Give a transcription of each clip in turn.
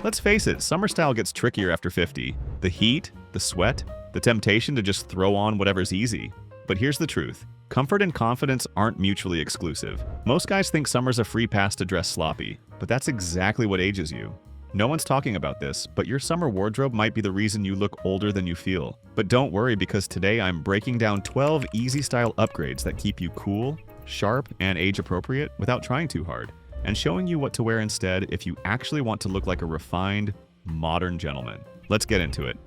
Let's face it, summer style gets trickier after 50. The heat, the sweat, the temptation to just throw on whatever's easy. But here's the truth. Comfort and confidence aren't mutually exclusive. Most guys think summer's a free pass to dress sloppy, but that's exactly what ages you. No one's talking about this, but your summer wardrobe might be the reason you look older than you feel. But don't worry, because today I'm breaking down 12 easy style upgrades that keep you cool, sharp, and age appropriate without trying too hard, and showing you what to wear instead if you actually want to look like a refined, modern gentleman. Let's get into it.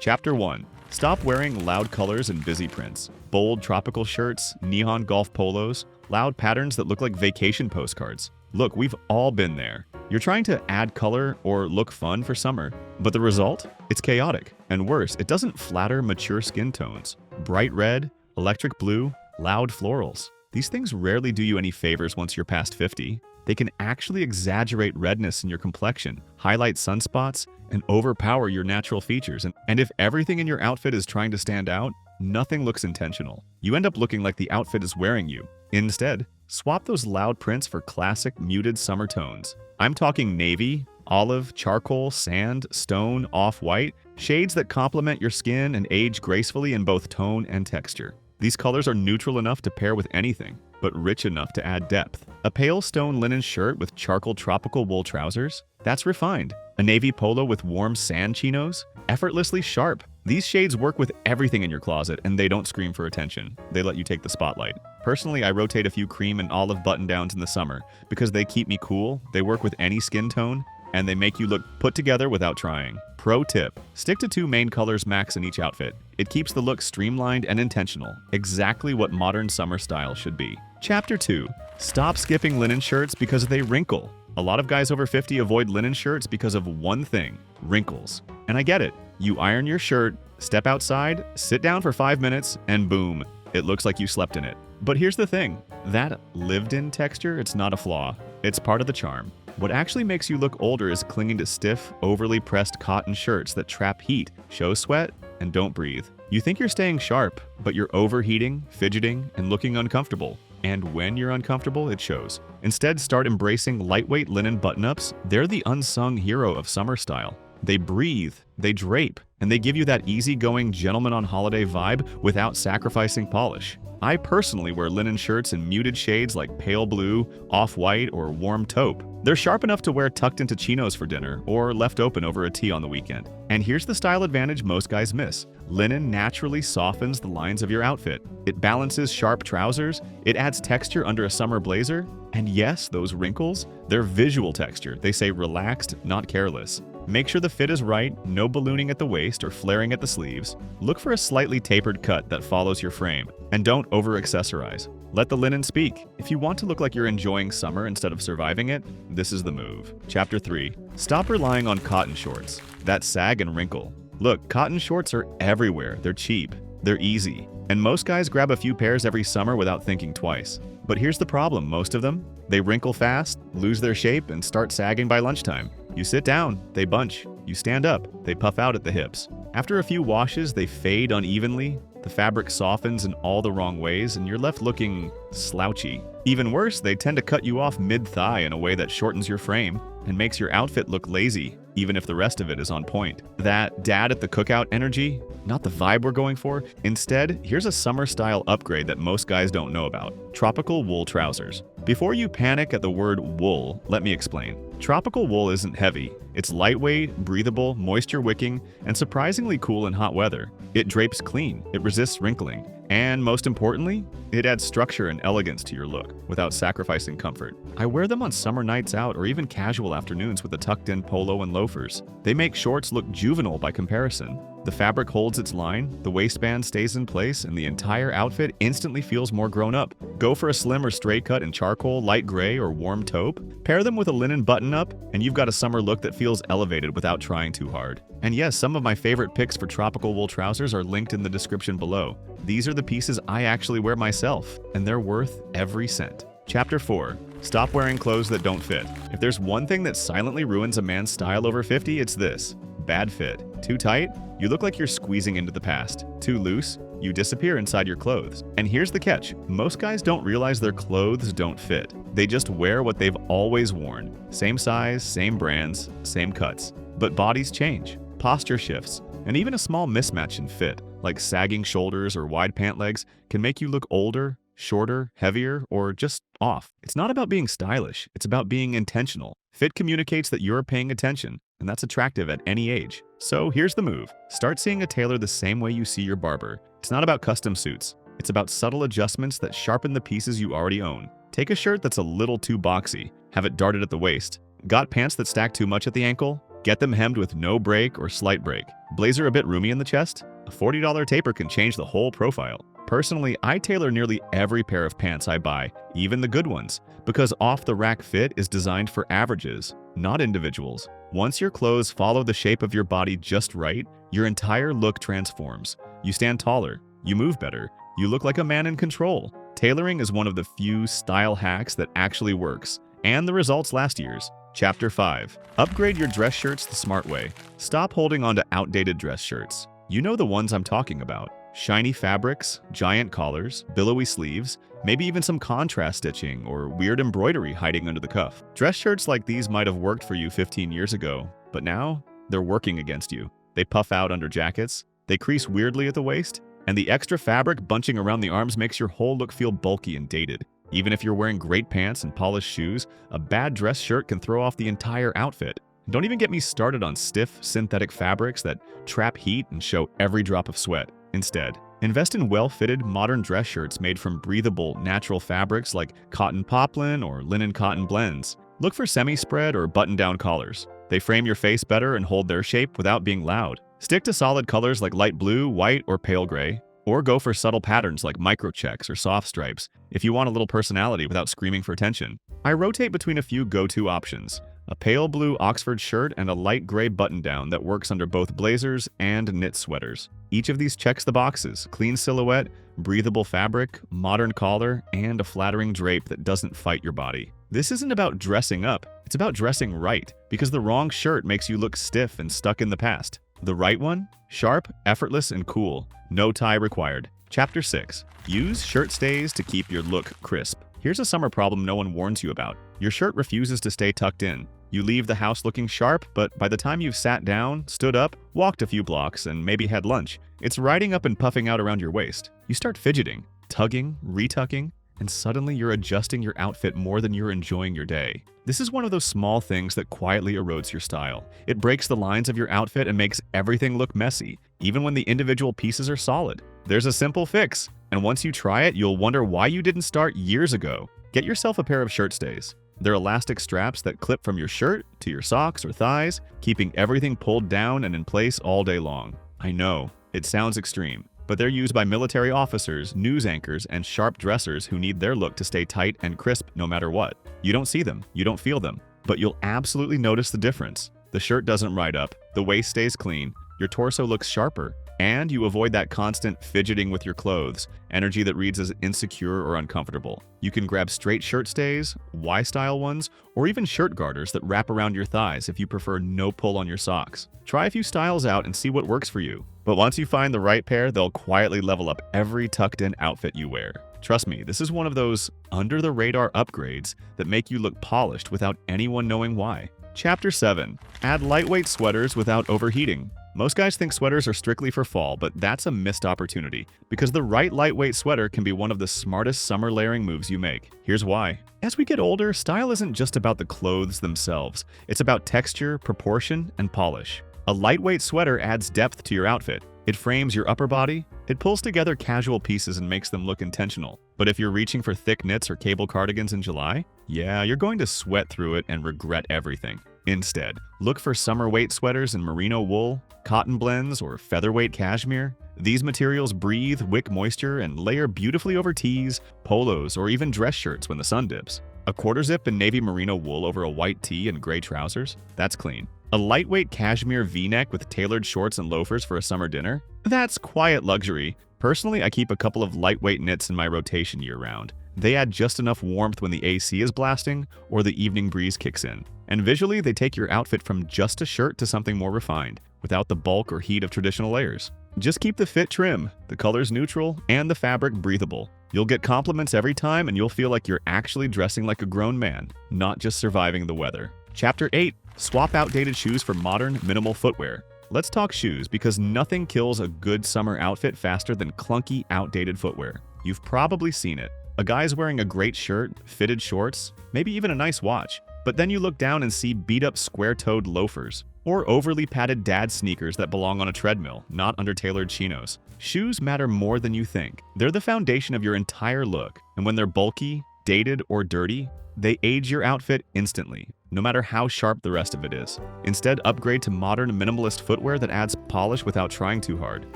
Chapter 1. Stop wearing loud colors and busy prints. Bold tropical shirts, neon golf polos, loud patterns that look like vacation postcards. Look, we've all been there. You're trying to add color or look fun for summer, but the result? It's chaotic. And worse, it doesn't flatter mature skin tones. Bright red, electric blue, loud florals. These things rarely do you any favors once you're past 50. They can actually exaggerate redness in your complexion, highlight sunspots, and overpower your natural features. And if everything in your outfit is trying to stand out, nothing looks intentional. You end up looking like the outfit is wearing you. Instead, swap those loud prints for classic muted summer tones. I'm talking navy, olive, charcoal, sand, stone, off-white, shades that complement your skin and age gracefully in both tone and texture. These colors are neutral enough to pair with anything, but rich enough to add depth. A pale stone linen shirt with charcoal tropical wool trousers? That's refined. A navy polo with warm sand chinos? Effortlessly sharp. These shades work with everything in your closet, and they don't scream for attention. They let you take the spotlight. Personally, I rotate a few cream and olive button-downs in the summer because they keep me cool, they work with any skin tone, and they make you look put together without trying. Pro tip: stick to 2 main colors max in each outfit. It keeps the look streamlined and intentional, exactly what modern summer style should be. Chapter 2. Stop skipping linen shirts because they wrinkle. A lot of guys over 50 avoid linen shirts because of one thing: wrinkles. And I get it. You iron your shirt, step outside, sit down for 5 minutes, and boom, it looks like you slept in it. But here's the thing. That lived-in texture, it's not a flaw. It's part of the charm. What actually makes you look older is clinging to stiff, overly pressed cotton shirts that trap heat, show sweat, and don't breathe. You think you're staying sharp, but you're overheating, fidgeting, and looking uncomfortable. And when you're uncomfortable, it shows. Instead, start embracing lightweight linen button-ups. They're the unsung hero of summer style. They breathe, they drape, and they give you that easygoing gentleman on holiday vibe without sacrificing polish. I personally wear linen shirts in muted shades like pale blue, off-white, or warm taupe. They're sharp enough to wear tucked into chinos for dinner or left open over a tea on the weekend. And here's the style advantage most guys miss. Linen naturally softens the lines of your outfit. It balances sharp trousers, it adds texture under a summer blazer, and yes, those wrinkles, they're visual texture. They say relaxed, not careless. Make sure the fit is right, no ballooning at the waist or flaring at the sleeves. Look for a slightly tapered cut that follows your frame. And don't over-accessorize. Let the linen speak. If you want to look like you're enjoying summer instead of surviving it, this is the move. Chapter 3. Stop relying on cotton shorts that sag and wrinkle. Look, cotton shorts are everywhere. They're cheap. They're easy. And most guys grab a few pairs every summer without thinking twice. But here's the problem, most of them. They wrinkle fast, lose their shape, and start sagging by lunchtime. You sit down, they bunch. You stand up, they puff out at the hips. After a few washes, they fade unevenly. The fabric softens in all the wrong ways, and you're left looking slouchy. Even worse, they tend to cut you off mid-thigh in a way that shortens your frame and makes your outfit look lazy, even if the rest of it is on point. That dad at the cookout energy, not the vibe we're going for. Instead, here's a summer-style upgrade that most guys don't know about: tropical wool trousers. Before you panic at the word wool, let me explain. Tropical wool isn't heavy. It's lightweight, breathable, moisture-wicking, and surprisingly cool in hot weather. It drapes clean, it resists wrinkling, and most importantly, it adds structure and elegance to your look without sacrificing comfort. I wear them on summer nights out or even casual afternoons with a tucked-in polo and loafers. They make shorts look juvenile by comparison. The fabric holds its line, the waistband stays in place, and the entire outfit instantly feels more grown up. Go for a slim or straight cut in charcoal, light gray, or warm taupe. Pair them with a linen button-up, and you've got a summer look that feels elevated without trying too hard. And yes, some of my favorite picks for tropical wool trousers are linked in the description below. These are the pieces I actually wear myself, and they're worth every cent. Chapter 4. Stop wearing clothes that don't fit. If there's one thing that silently ruins a man's style over 50, it's this: bad fit. Too tight? You look like you're squeezing into the past. Too loose? you disappear inside your clothes. And here's the catch. Most guys don't realize their clothes don't fit. They just wear what they've always worn. Same size, same brands, same cuts. But bodies change, posture shifts, and even a small mismatch in fit, like sagging shoulders or wide pant legs, can make you look older, shorter, heavier, or just off. It's not about being stylish, it's about being intentional. Fit communicates that you're paying attention, and that's attractive at any age. So here's the move. Start seeing a tailor the same way you see your barber. It's not about custom suits. It's about subtle adjustments that sharpen the pieces you already own. Take a shirt that's a little too boxy, have it darted at the waist. Got pants that stack too much at the ankle? Get them hemmed with no break or slight break. Blazer a bit roomy in the chest? A $40 taper can change the whole profile. Personally, I tailor nearly every pair of pants I buy, even the good ones, because off-the-rack fit is designed for averages, not individuals. Once your clothes follow the shape of your body just right, your entire look transforms. You stand taller, you move better, you look like a man in control. Tailoring is one of the few style hacks that actually works, and the results last years. Chapter 5. Upgrade your dress shirts the smart way. Stop holding on to outdated dress shirts. You know the ones I'm talking about. Shiny fabrics, giant collars, billowy sleeves, maybe even some contrast stitching or weird embroidery hiding under the cuff. Dress shirts like these might have worked for you 15 years ago, but now they're working against you. They puff out under jackets, they crease weirdly at the waist, and the extra fabric bunching around the arms makes your whole look feel bulky and dated. Even if you're wearing great pants and polished shoes, a bad dress shirt can throw off the entire outfit. Don't even get me started on stiff, synthetic fabrics that trap heat and show every drop of sweat. Instead, invest in well-fitted, modern dress shirts made from breathable, natural fabrics like cotton poplin or linen cotton blends. Look for semi-spread or button-down collars. They frame your face better and hold their shape without being loud. Stick to solid colors like light blue, white, or pale gray, or go for subtle patterns like microchecks or soft stripes if you want a little personality without screaming for attention. I rotate between a few go-to options: a pale blue Oxford shirt and a light gray button-down that works under both blazers and knit sweaters. Each of these checks the boxes: clean silhouette, breathable fabric, modern collar, and a flattering drape that doesn't fight your body. This isn't about dressing up, it's about dressing right, because the wrong shirt makes you look stiff and stuck in the past. The right one? Sharp, effortless, and cool. No tie required. Chapter 6. Use shirt stays to keep your look crisp. Here's a summer problem no one warns you about. Your shirt refuses to stay tucked in. You leave the house looking sharp, but by the time you've sat down, stood up, walked a few blocks, and maybe had lunch, it's riding up and puffing out around your waist. You start fidgeting, tugging, retucking, and suddenly you're adjusting your outfit more than you're enjoying your day. This is one of those small things that quietly erodes your style. It breaks the lines of your outfit and makes everything look messy, even when the individual pieces are solid. There's a simple fix, and once you try it, you'll wonder why you didn't start years ago. Get yourself a pair of shirt stays. They're elastic straps that clip from your shirt to your socks or thighs, keeping everything pulled down and in place all day long. I know, it sounds extreme, but they're used by military officers, news anchors, and sharp dressers who need their look to stay tight and crisp no matter what. You don't see them, you don't feel them, but you'll absolutely notice the difference. The shirt doesn't ride up, the waist stays clean, your torso looks sharper, and you avoid that constant fidgeting with your clothes, energy that reads as insecure or uncomfortable. You can grab straight shirt stays, Y-style ones, or even shirt garters that wrap around your thighs if you prefer no pull on your socks. Try a few styles out and see what works for you. But once you find the right pair, they'll quietly level up every tucked-in outfit you wear. Trust me, this is one of those under-the-radar upgrades that make you look polished without anyone knowing why. Chapter 7. Add lightweight sweaters without overheating. Most guys think sweaters are strictly for fall, but that's a missed opportunity, because the right lightweight sweater can be one of the smartest summer layering moves you make. Here's why. As we get older, style isn't just about the clothes themselves. It's about texture, proportion, and polish. A lightweight sweater adds depth to your outfit. It frames your upper body, it pulls together casual pieces and makes them look intentional. But if you're reaching for thick knits or cable cardigans in July, yeah, you're going to sweat through it and regret everything. Instead, look for summer weight sweaters in merino wool, cotton blends, or featherweight cashmere. These materials breathe, wick moisture, and layer beautifully over tees, polos, or even dress shirts when the sun dips. A quarter zip in navy merino wool over a white tee and gray trousers? That's clean. A lightweight cashmere V-neck with tailored shorts and loafers for a summer dinner? That's quiet luxury. Personally, I keep a couple of lightweight knits in my rotation year-round. They add just enough warmth when the AC is blasting or the evening breeze kicks in. And visually, they take your outfit from just a shirt to something more refined, without the bulk or heat of traditional layers. Just keep the fit trim, the colors neutral, and the fabric breathable. You'll get compliments every time and you'll feel like you're actually dressing like a grown man, not just surviving the weather. Chapter 8. Swap outdated shoes for modern, minimal footwear. Let's talk shoes because nothing kills a good summer outfit faster than clunky, outdated footwear. You've probably seen it. A guy's wearing a great shirt, fitted shorts, maybe even a nice watch, but then you look down and see beat-up square-toed loafers or overly padded dad sneakers that belong on a treadmill, not under tailored chinos. Shoes matter more than you think. They're the foundation of your entire look, and when they're bulky, dated, or dirty, they age your outfit instantly, no matter how sharp the rest of it is. Instead, upgrade to modern minimalist footwear that adds polish without trying too hard.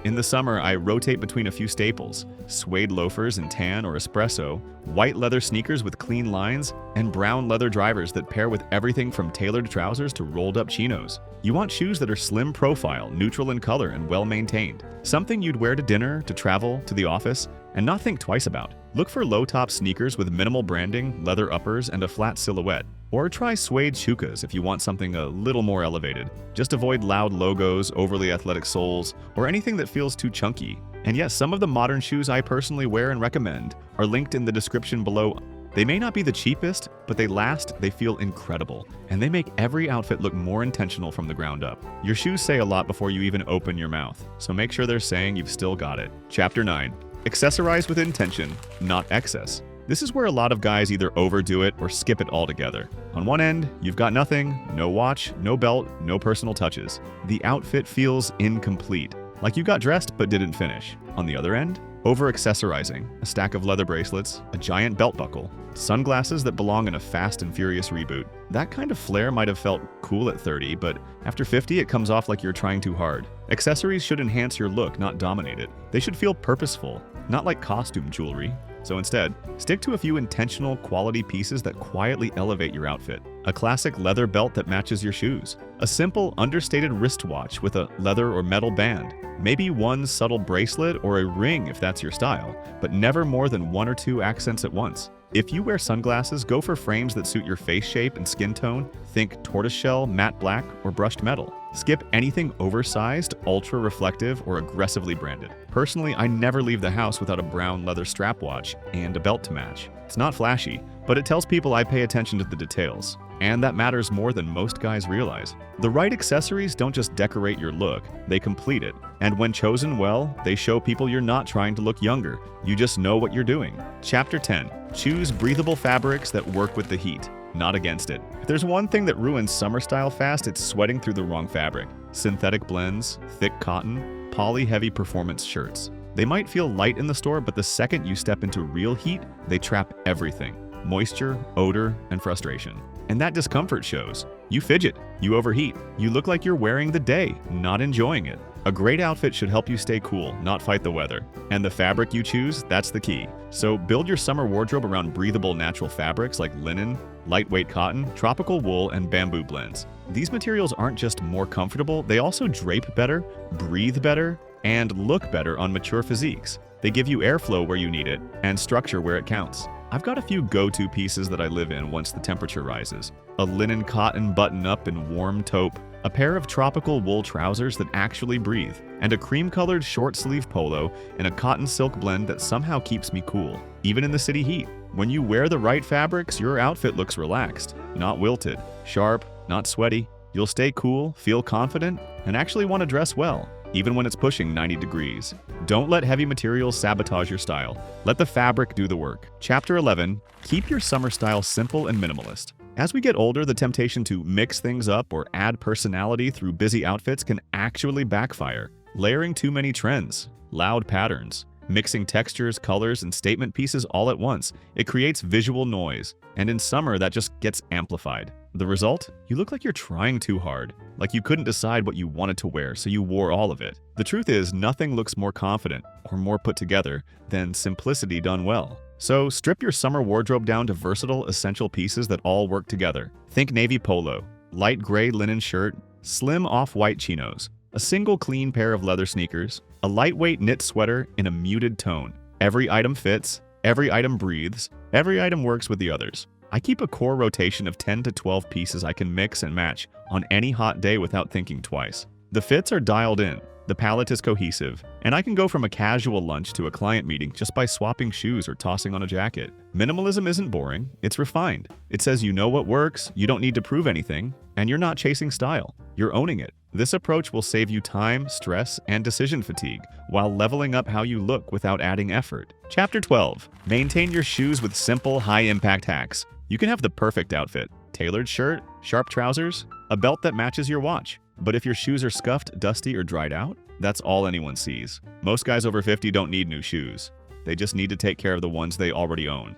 In the summer, I rotate between a few staples: suede loafers in tan or espresso, white leather sneakers with clean lines, and brown leather drivers that pair with everything from tailored trousers to rolled-up chinos. You want shoes that are slim profile, neutral in color, and well-maintained. Something you'd wear to dinner, to travel, to the office, and not think twice about. Look for low-top sneakers with minimal branding, leather uppers, and a flat silhouette. Or try suede chukkas if you want something a little more elevated. Just avoid loud logos, overly athletic soles, or anything that feels too chunky. And yes, some of the modern shoes I personally wear and recommend are linked in the description below. They may not be the cheapest, but they last, they feel incredible, and they make every outfit look more intentional from the ground up. Your shoes say a lot before you even open your mouth, so make sure they're saying you've still got it. Chapter 9. Accessorize with intention, not excess. This is where a lot of guys either overdo it or skip it altogether. On one end, you've got nothing, no watch, no belt, no personal touches. The outfit feels incomplete, like you got dressed but didn't finish. On the other end, over-accessorizing, a stack of leather bracelets, a giant belt buckle, sunglasses that belong in a Fast and Furious reboot. That kind of flair might have felt cool at 30, but after 50 it comes off like you're trying too hard. Accessories should enhance your look, not dominate it. They should feel purposeful, not like costume jewelry. So instead, stick to a few intentional quality pieces that quietly elevate your outfit. A classic leather belt that matches your shoes. A simple, understated wristwatch with a leather or metal band. Maybe one subtle bracelet or a ring if that's your style, but never more than one or two accents at once. If you wear sunglasses, go for frames that suit your face shape and skin tone. Think tortoiseshell, matte black, or brushed metal. Skip anything oversized, ultra-reflective, or aggressively branded. Personally, I never leave the house without a brown leather strap watch and a belt to match. It's not flashy, but it tells people I pay attention to the details. And that matters more than most guys realize. The right accessories don't just decorate your look, they complete it. And when chosen well, they show people you're not trying to look younger. You just know what you're doing. Chapter 10. Choose breathable fabrics that work with the heat, not against it. If there's one thing that ruins summer style fast, it's sweating through the wrong fabric. Synthetic blends, thick cotton, poly-heavy performance shirts. They might feel light in the store, but the second you step into real heat, they trap everything. Moisture, odor, and frustration. And that discomfort shows. You fidget, you overheat, you look like you're wearing the day, not enjoying it. A great outfit should help you stay cool, not fight the weather. And the fabric you choose, that's the key. So build your summer wardrobe around breathable natural fabrics like linen, lightweight cotton, tropical wool, and bamboo blends. These materials aren't just more comfortable, they also drape better, breathe better, and look better on mature physiques. They give you airflow where you need it, and structure where it counts. I've got a few go-to pieces that I live in once the temperature rises. A linen cotton button-up in warm taupe, a pair of tropical wool trousers that actually breathe, and a cream-colored short-sleeve polo in a cotton silk blend that somehow keeps me cool, even in the city heat. When you wear the right fabrics, your outfit looks relaxed, not wilted, sharp, not sweaty. You'll stay cool, feel confident, and actually want to dress well, even when it's pushing 90 degrees. Don't let heavy materials sabotage your style. Let the fabric do the work. Chapter 11. Keep your summer style simple and minimalist. As we get older, the temptation to mix things up or add personality through busy outfits can actually backfire. Layering too many trends, loud patterns, mixing textures, colors, and statement pieces all at once, it creates visual noise. And in summer, that just gets amplified. The result? You look like you're trying too hard, like you couldn't decide what you wanted to wear, so you wore all of it. The truth is, nothing looks more confident or more put together than simplicity done well. So strip your summer wardrobe down to versatile, essential pieces that all work together. Think navy polo, light gray linen shirt, slim off-white chinos, a single clean pair of leather sneakers, a lightweight knit sweater in a muted tone. Every item fits, every item breathes, every item works with the others. I keep a core rotation of 10 to 12 pieces I can mix and match on any hot day without thinking twice. The fits are dialed in, the palette is cohesive, and I can go from a casual lunch to a client meeting just by swapping shoes or tossing on a jacket. Minimalism isn't boring, it's refined. It says you know what works, you don't need to prove anything, and you're not chasing style. You're owning it. This approach will save you time, stress, and decision fatigue, while leveling up how you look without adding effort. Chapter 12. Maintain your shoes with simple, high-impact hacks. You can have the perfect outfit. Tailored shirt, sharp trousers, a belt that matches your watch. But if your shoes are scuffed, dusty, or dried out, that's all anyone sees. Most guys over 50 don't need new shoes. They just need to take care of the ones they already own.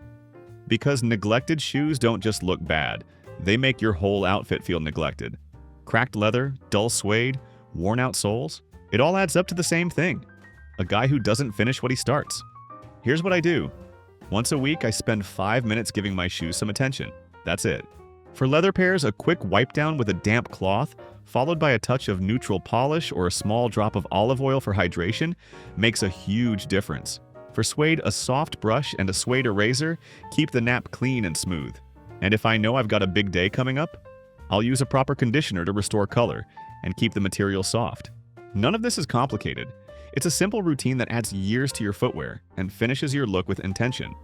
Because neglected shoes don't just look bad, they make your whole outfit feel neglected. Cracked leather, dull suede, worn out soles, it all adds up to the same thing. A guy who doesn't finish what he starts. Here's what I do. Once a week, I spend 5 minutes giving my shoes some attention. That's it. For leather pairs, a quick wipe down with a damp cloth, followed by a touch of neutral polish or a small drop of olive oil for hydration, makes a huge difference. For suede, a soft brush and a suede eraser keep the nap clean and smooth. And if I know I've got a big day coming up, I'll use a proper conditioner to restore color and keep the material soft. None of this is complicated. It's a simple routine that adds years to your footwear and finishes your look with intention.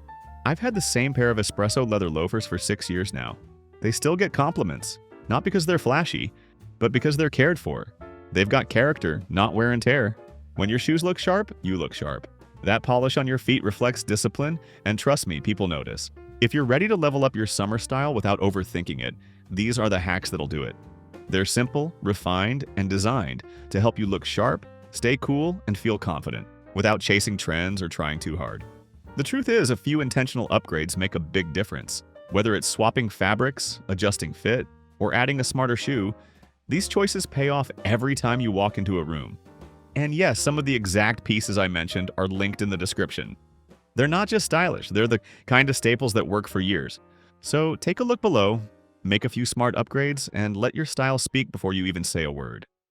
I've had the same pair of espresso leather loafers for 6 years now. They still get compliments, not because they're flashy, but because they're cared for. They've got character, not wear and tear. When your shoes look sharp, you look sharp. That polish on your feet reflects discipline, and trust me, people notice. If you're ready to level up your summer style without overthinking it, these are the hacks that'll do it. They're simple, refined, and designed to help you look sharp, stay cool, and feel confident, without chasing trends or trying too hard. The truth is, a few intentional upgrades make a big difference. Whether it's swapping fabrics, adjusting fit, or adding a smarter shoe, these choices pay off every time you walk into a room. And yes, some of the exact pieces I mentioned are linked in the description. They're not just stylish, they're the kind of staples that work for years. So take a look below, make a few smart upgrades, and let your style speak before you even say a word.